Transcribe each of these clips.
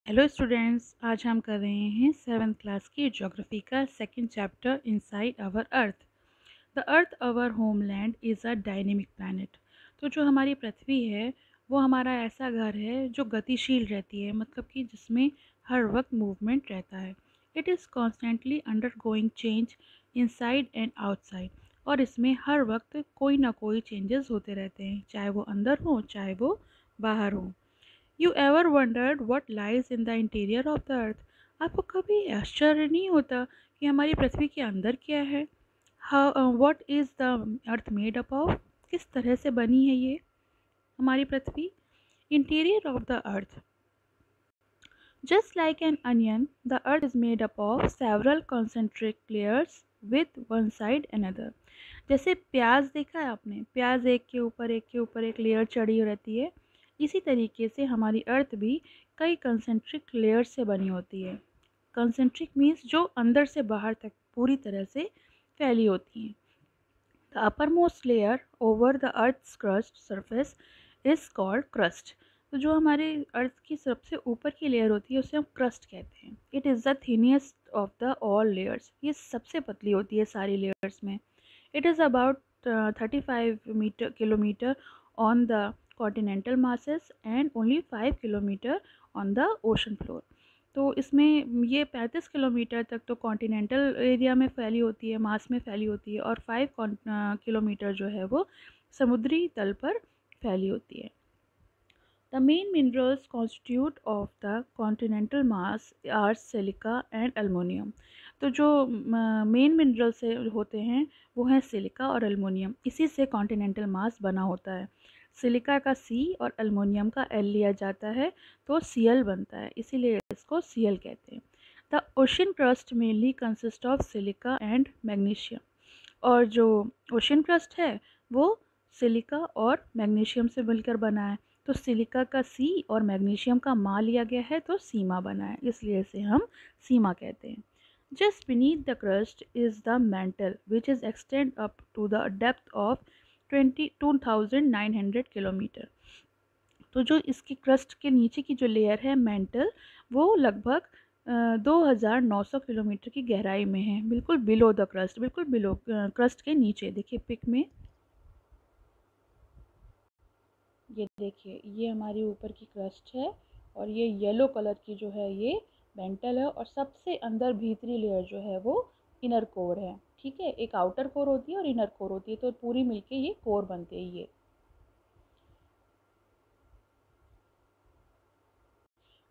Hello students, आज हम कर रहे हैं 7th क्लास की ज्योग्राफी का second chapter inside our earth. The earth our homeland is a dynamic planet. तो जो हमारी पृथ्वी है वो हमारा ऐसा घर है जो गतिशील रहती है, मतलब कि जिसमें हर वक्त मूवमेंट रहता है। It is constantly under going change inside and outside, और इसमें हर वक्त कोई ना कोई चेंजेस होते रहते हैं, चाहे वो अंदर हो चाहे वो बाहर हो। You ever wondered what lies in the interior of the अर्थ। आपको कभी आश्चर्य नहीं होता कि हमारी पृथ्वी के अंदर क्या है? How what is the earth made up of? किस तरह से बनी है ये हमारी पृथ्वी? Interior of the earth, just like an onion, the earth is made up of several concentric layers with one side another। जैसे प्याज देखा है आपने, प्याज एक के ऊपर एक के ऊपर एक लेयर चढ़ी रहती है। इसी तरीके से हमारी अर्थ भी कई कंसेंट्रिक लेयर से बनी होती है। कंसेंट्रिक मीन्स जो अंदर से बाहर तक पूरी तरह से फैली होती हैं। The upper most layer over the earth's crust surface is called crust. तो जो हमारे अर्थ की सबसे ऊपर की लेयर होती है उसे हम क्रस्ट कहते हैं। It is the thinnest of the all layers. ये सबसे पतली होती है सारी लेयर्स में। It is about 35 kilometer on the continental masses and only 5 kilometer on the ocean floor। तो इसमें ये 35 किलोमीटर तक तो कॉन्टिनेंटल एरिया में फैली होती है, मास में फैली होती है, और 5 किलोमीटर जो है वो समुद्री तल पर फैली होती है। The main minerals constitute of the continental mass are silica and aluminum। तो जो मेन मिनरल्स होते हैं वो हैं सिलिका और एल्युमिनियम। इसी से कॉन्टिनेंटल मास बना होता है। सिलिका का सी और एल्युमिनियम का एल लिया जाता है तो सीएल बनता है, इसीलिए इसको सीएल कहते हैं। The ocean crust mainly consist of silica and magnesium. और जो ओशन क्रस्ट है वो सिलिका और मैग्नीशियम से मिलकर बना है। तो सिलिका का सी और मैग्नीशियम का मा लिया गया है तो सीमा बना है, इसलिए इसे हम सीमा कहते हैं। Just beneath the crust is the mantle which is extend up to the depth of 22,900 kilometre. तो जो इसकी क्रस्ट के नीचे की जो लेयर है मेंटल, वो लगभग 2,900 किलोमीटर की गहराई में है, बिल्कुल बिलो द क्रस्ट, बिल्कुल बिलो क्रस्ट के नीचे। देखिए पिक में, ये देखिए ये हमारी ऊपर की क्रस्ट है, और ये येलो कलर की जो है ये मेंटल है, और सबसे अंदर भीतरी लेयर जो है वो इनर कोर है। ठीक है, एक आउटर कोर होती है और इनर कोर होती है, तो पूरी मिलके ये कोर बनते हैं ये।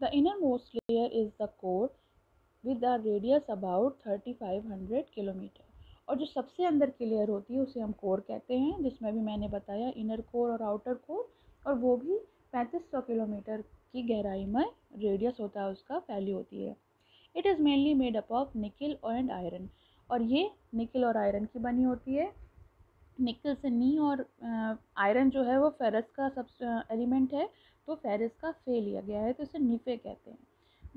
The innermost layer is the core with a radius about 3500 kilometre. और जो सबसे अंदर की लेयर होती है उसे हम कोर कहते हैं, जिसमें भी मैंने बताया इनर कोर और आउटर कोर, और वो भी 3500 किलोमीटर की गहराई में रेडियस होता है उसका, फैली होती है। It is mainly made up of निकल एंड आयरन। और ये निकल और आयरन की बनी होती है। निकल से नी, और आयरन जो है वो फेरस का सब एलिमेंट है, तो फेरस का फे लिया गया है तो इसे निफे कहते हैं।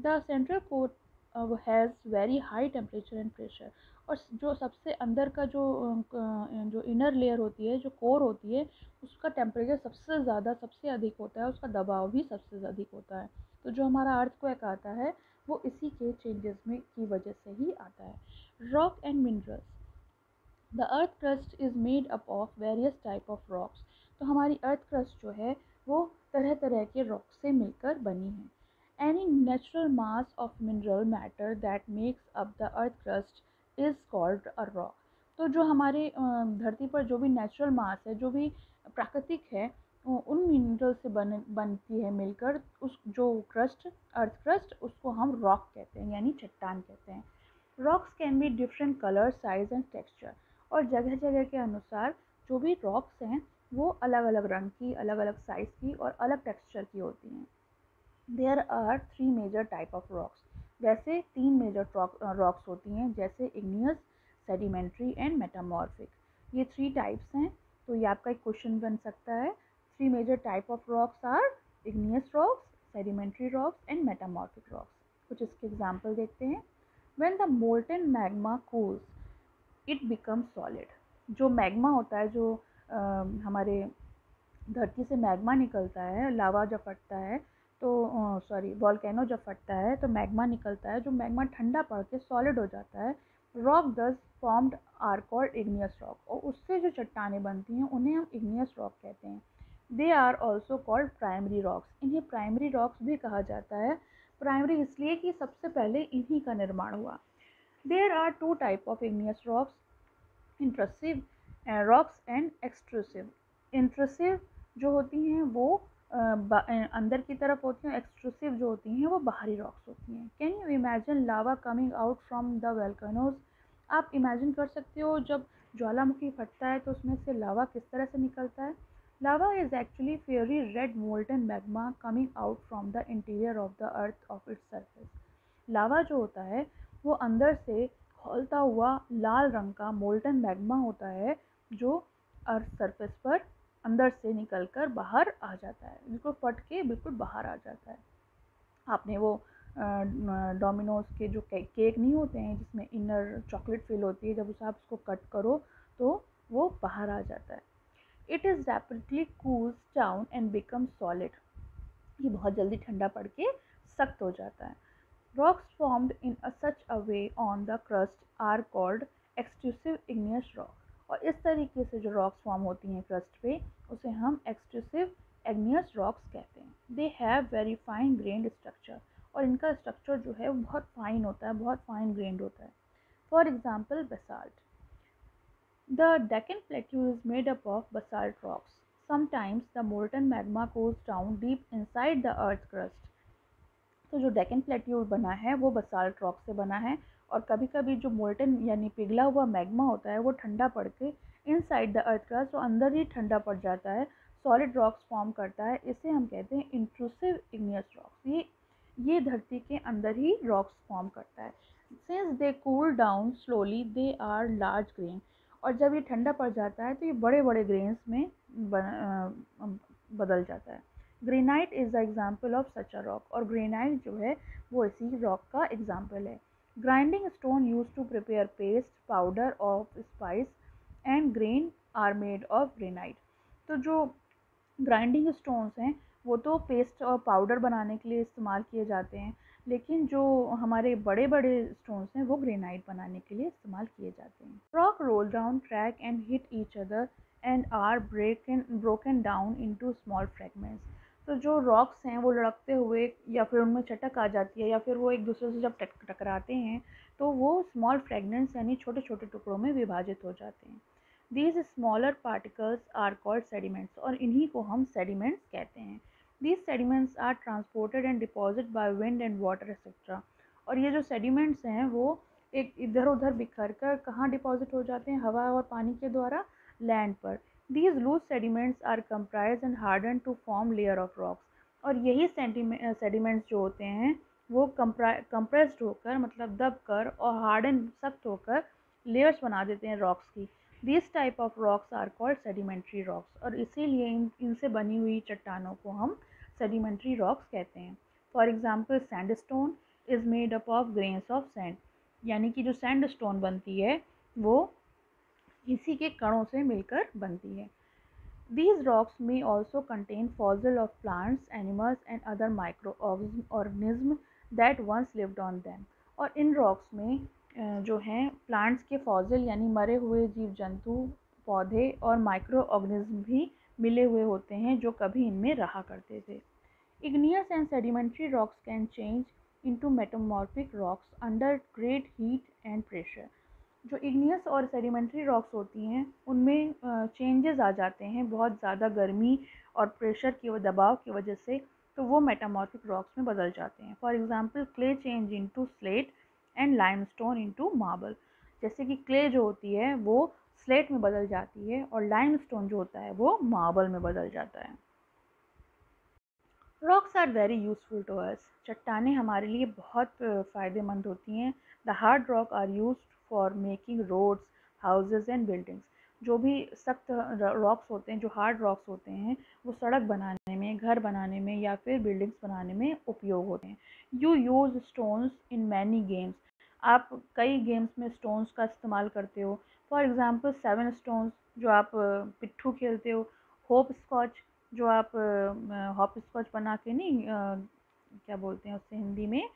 The central core has very high temperature and pressure. और जो सबसे अंदर का जो इनर लेयर होती है, जो कोर होती है, उसका टेम्परेचर सबसे ज़्यादा, सबसे अधिक होता है, उसका दबाव भी सबसे अधिक होता है। तो जो हमारा अर्थक्वेक आता है वो इसी के चेंजेस में की वजह से ही आता है। Rock and minerals. The earth crust is made up of various type of rocks. तो हमारी अर्थ क्रस्ट जो है वो तरह तरह के रॉक से मिलकर बनी है। Any natural mass of mineral matter that makes up the earth crust is called a rock. तो जो हमारे धरती पर जो भी नेचुरल मास है, जो भी प्राकृतिक है, उन मिनरल से बनती है मिलकर उस जो क्रस्ट, अर्थ क्रस्ट, उसको हम रॉक कहते हैं, यानी चट्टान कहते हैं। Rocks can be different colour, size and texture. और जगह जगह के अनुसार जो भी रॉक्स हैं वो अलग अलग रंग की, अलग अलग साइज़ की और अलग टेक्सचर की होती हैं। There are 3 major type of rocks. वैसे 3 मेजर रॉक्स होती हैं, जैसे इग्नियस, सेडिमेंट्री एंड मेटामॉर्फिक। ये 3 टाइप्स हैं, तो ये आपका एक क्वेश्चन बन सकता है। 3 major type of rocks are igneous rocks, sedimentary rocks and metamorphic rocks. कुछ इसके एग्जाम्पल देखते हैं। When the molten magma cools it become solid. जो मैग्मा होता है, जो हमारे धरती से मैग्मा निकलता है, लावा जब फटता है तो सॉरी, वॉल्केनो जब फटता है तो मैग्मा निकलता है, जो मैग्मा ठंडा पड़ के सॉलिड हो जाता है। Rock thus formed are called igneous rock, और उससे जो चट्टानें बनती हैं उन्हें हम इग्नियस रॉक कहते हैं। They are also called primary rocks, इन्हें प्राइमरी रॉक्स भी कहा जाता है। प्राइमरी इसलिए कि सबसे पहले इन्हीं का निर्माण हुआ। There are two type of igneous rocks, intrusive rocks and extrusive. Intrusive जो होती हैं वो अंदर की तरफ होती हैं, एक्सट्रूसिव जो होती हैं वो बाहरी रॉक्स होती हैं। Can you imagine lava coming out from the volcanoes? आप इमेजिन कर सकते हो जब ज्वालामुखी फटता है तो उसमें से लावा किस तरह से निकलता है? Lava is actually fiery red molten magma coming out from the interior of the earth of its surface. Lava जो होता है वो अंदर से खौलता हुआ लाल रंग का मोल्टन मैग्मा होता है, जो अर्थ सरफेस पर अंदर से निकलकर बाहर आ जाता है, बिल्कुल फट के बिल्कुल बाहर आ जाता है। आपने वो डोमिनोज के जो केक नहीं होते हैं जिसमें इनर चॉकलेट फिल होती है, जब उसे आप उसको कट करो तो वो बाहर आ जाता है। It is rapidly cools down and become solid, ये बहुत जल्दी ठंडा पड़ के सख्त हो जाता है। Rocks formed in such a way on the crust are called extrusive igneous rock, और इस तरीके से जो रॉक्स फॉर्म होती हैं क्रस्ट पे उसे हम एक्सट्रूसिव igneous रॉक्स कहते हैं। They have very fine grand structure, और इनका स्ट्रक्चर जो है वो बहुत फाइन होता है, बहुत फाइन ग्रेन्ड होता है। For example basalt, the Deccan Plateau is made up of basalt rocks. Sometimes the molten magma cools down deep inside the earth crust. तो जो डेक्कन प्लेट्यू बना है वो बसाल्ट रॉक से बना है, और कभी कभी जो मोल्टन यानी पिघला हुआ मैग्मा होता है वो ठंडा पड़ के इनसाइड द अर्थ क्रस्ट, तो अंदर ही ठंडा पड़ जाता है, सॉलिड रॉक्स फॉर्म करता है। इसे हम कहते हैं इंट्रूसिव इग्नियस रॉक्स। ये धरती के अंदर ही रॉक्स फॉर्म करता है। Since they cool down slowly they are large grain, और जब ये ठंडा पड़ जाता है तो ये बड़े बड़े ग्रेन्स में बदल जाता है। Granite is the example of such a rock, और ग्रेनाइट जो है वो इसी रॉक का एग्जाम्पल है। Grinding stone use to prepare paste powder of spice and grain are made of granite. तो जो ग्राइंडिंग स्टोन्स हैं वो तो पेस्ट और पाउडर बनाने के लिए इस्तेमाल किए जाते हैं, लेकिन जो हमारे बड़े बड़े स्टोन्स हैं वो ग्रेनाइट बनाने के लिए इस्तेमाल किए जाते हैं। Rock roll down crack and hit each other and are broken down into small fragments. तो जो रॉक्स हैं वो लड़कते हुए या फिर उनमें चटक आ जाती है, या फिर वो एक दूसरे से जब टकराते हैं तो वो स्मॉल फ्रेगमेंट्स यानी छोटे छोटे टुकड़ों में विभाजित हो जाते हैं। These smaller particles are called sediments, और इन्हीं को हम sediments कहते हैं। These sediments are transported and deposited by wind and water etc. और ये जो sediments हैं वो एक इधर उधर बिखर कर कहाँ डिपॉजिट हो जाते हैं? हवा और पानी के द्वारा लैंड पर। These loose sediments are compressed and hardened to form layer of rocks, और यही sediments जो होते हैं वो compressed होकर मतलब दब कर और harden सख्त होकर layers बना देते हैं रॉक्स की। These type of rocks are called sedimentary rocks, और इसीलिए इनसे बनी हुई चट्टानों को हम sedimentary rocks कहते हैं। For example, sandstone is made up of grains of sand, यानी कि जो sandstone बनती है वो इसी के कणों से मिलकर बनती है। These rocks may also contain fossil of plants, animals and other microorganisms that once lived on them, और इन रॉक्स में जो हैं प्लांट्स के फॉसिल यानी मरे हुए जीव जंतु, पौधे और माइक्रो ऑर्गेनिज्म भी मिले हुए होते हैं जो कभी इनमें रहा करते थे। Igneous and sedimentary rocks can change into metamorphic rocks under great heat and pressure. जो इग्नियस और सेडिमेंट्री रॉक्स होती हैं उनमें चेंजेस आ जाते हैं बहुत ज़्यादा गर्मी और प्रेशर की दबाव की वजह से, तो वो मेटामॉर्फिक रॉक्स में बदल जाते हैं। For example, clay change into slate and limestone into marble. जैसे कि क्ले जो होती है वो स्लेट में बदल जाती है, और लाइमस्टोन जो होता है वो मार्बल में बदल जाता है। Rocks are very useful to us, चट्टानें हमारे लिए बहुत फ़ायदेमंद होती हैं। The hard rock are used for making roads, houses and buildings. जो भी सख्त रॉक्स होते हैं, जो हार्ड रॉक्स होते हैं, वो सड़क बनाने में, घर बनाने में या फिर बिल्डिंग्स बनाने में उपयोग होते हैं। You use stones in many games, आप कई गेम्स में स्टोन्स का इस्तेमाल करते हो। फॉर एग्ज़ाम्पल, 7 स्टोन्स जो आप पिट्ठू खेलते हो, होप स्कॉच, जो आप हॉप स्कॉच बना के नहीं क्या बोलते हैं उससे हिंदी में,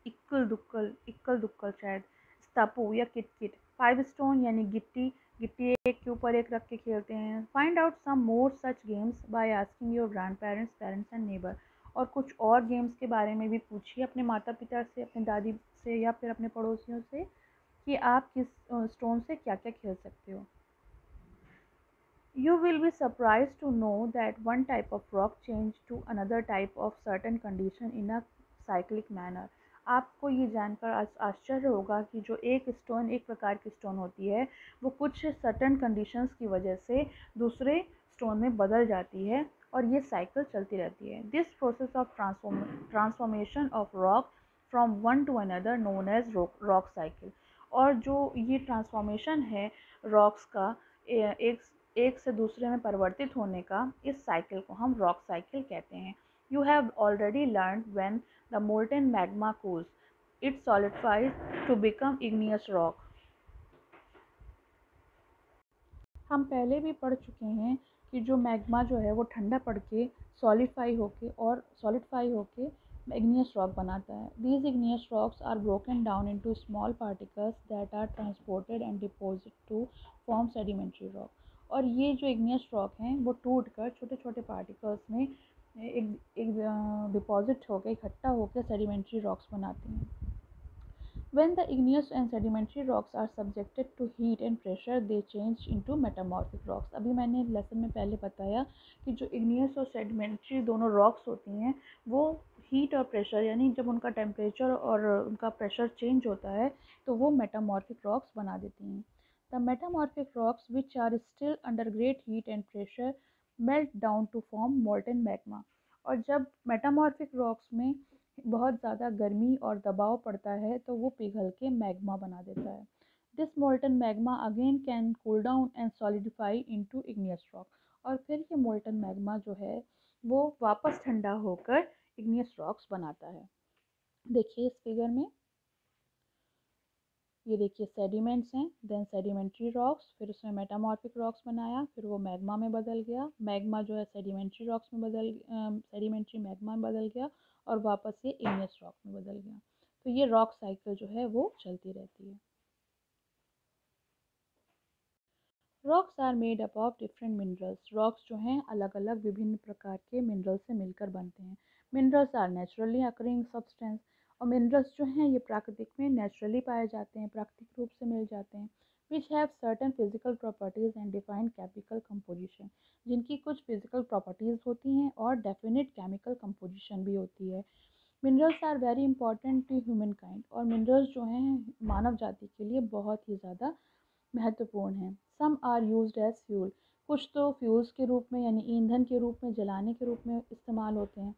इक्कल दुक्कल शायद, स्टापू या किट किट। 5 स्टोन यानी गिट्टी, गिट्टी एक के ऊपर एक रख के खेलते हैं। Find out some more such games by asking your grandparents, parents and neighbour. और कुछ और गेम्स के बारे में भी पूछिए अपने माता पिता से, अपने दादी से या फिर अपने पड़ोसियों से कि आप किस स्टोन से क्या क्या खेल सकते हो। You will be surprised to know that one type of rock change to another type of certain condition in a cyclic manner। आपको ये जानकर आश्चर्य होगा कि जो एक स्टोन, एक प्रकार की स्टोन होती है, वो कुछ सर्टन कंडीशंस की वजह से दूसरे स्टोन में बदल जाती है और ये साइकिल चलती रहती है। This process of transformation of rock from one to another known as rock cycle. और जो ये ट्रांसफॉर्मेशन है रॉक्स का एक से दूसरे में परिवर्तित होने का, इस साइकिल को हम रॉक साइकिल कहते हैं। You have already learn when the molten magma cools it solidifies to become igneous rock. हम पहले भी पढ़ चुके हैं कि जो मैग्मा जो है वो ठंडा पड़ के सॉलिडिफाई होके इग्नियस रॉक बनाता है। These igneous rocks are broken down into small particles that are transported and deposit to form sedimentary rock. और ये जो इग्नियस रॉक हैं वो टूट कर छोटे छोटे पार्टिकल्स में एक डिपॉजिट होकर इकट्ठा होकर सेडिमेंट्री रॉक्स बनाते हैं। When the igneous and sedimentary rocks are subjected to heat and pressure, they change into metamorphic rocks। अभी मैंने लेसन में पहले बताया कि जो igneous और sedimentary दोनों rocks होती हैं वो हीट और प्रेशर यानी जब उनका टेम्परेचर और उनका प्रेशर चेंज होता है तो वो मेटामॉर्फिक रॉक्स बना देती हैं। The metamorphic rocks which are still under great heat and pressure melt down to form molten magma. और जब मेटामॉर्फिक रॉक्स में बहुत ज़्यादा गर्मी और दबाव पड़ता है तो वो पिघल के मैग्मा बना देता है। This molten magma again can cool down and solidify into igneous rock. और फिर ये मोल्टन मैग्मा जो है वो वापस ठंडा होकर इग्नियस रॉक्स बनाता है। देखिए इस फिगर में, ये देखिए सेडिमेंट्स हैं, देन सेडिमेंट्री रॉक्स, फिर उसमें मेटामॉर्फिक रॉक्स बनाया, फिर वो मैग्मा में बदल गया, मैग्मा जो है सेडिमेंट्री रॉक्स में सेडिमेंट्री मैग्मा में बदल गया और वापस ये इग्नियस रॉक में बदल गया। तो ये रॉक साइकिल जो है वो चलती रहती है। Rocks are made up of different minerals. Rocks जो हैं अलग अलग विभिन्न प्रकार के मिनरल से मिलकर बनते हैं। Minerals are naturally occurring substance. और मिनरल्स जो हैं ये प्राकृतिक में नेचुरली पाए जाते हैं, प्राकृतिक रूप से मिल जाते हैं। Which have certain physical properties and defined chemical composition. जिनकी कुछ फिजिकल प्रॉपर्टीज़ होती हैं और डेफिनेट केमिकल कंपोजिशन भी होती है। Minerals are very important to human kind. और मिनरल्स जो हैं मानव जाति के लिए बहुत ही ज़्यादा महत्वपूर्ण है। Some are used as fuel. कुछ तो फ्यूल्स के रूप में यानी ईंधन के रूप में, जलाने के रूप में इस्तेमाल होते हैं।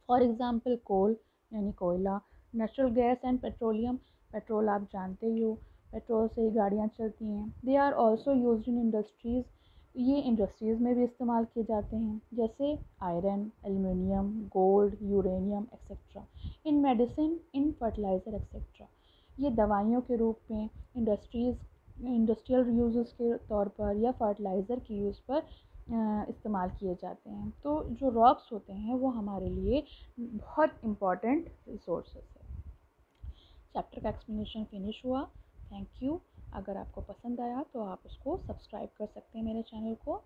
फॉर एग्ज़ाम्पल कोल यानी कोयला, natural gas and petroleum. Petrol आप जानते ही हो, पेट्रोल से ही गाड़ियाँ चलती हैं। They are also used in industries. ये इंडस्ट्रीज़ में भी इस्तेमाल किए जाते हैं, जैसे iron, aluminium, gold, uranium etcetera. In medicine, in fertiliser etcetera. ये दवाइयों के रूप में इंडस्ट्रियल यूज़ के तौर पर या फर्टिलाइज़र के यूज़ पर इस्तेमाल किए जाते हैं। तो जो रॉक्स होते हैं वो हमारे लिए बहुत इम्पॉर्टेंट रिसोर्सेस है। चैप्टर का एक्सप्लेनेशन फिनिश हुआ। Thank you. अगर आपको पसंद आया तो आप उसको सब्सक्राइब कर सकते हैं मेरे चैनल को।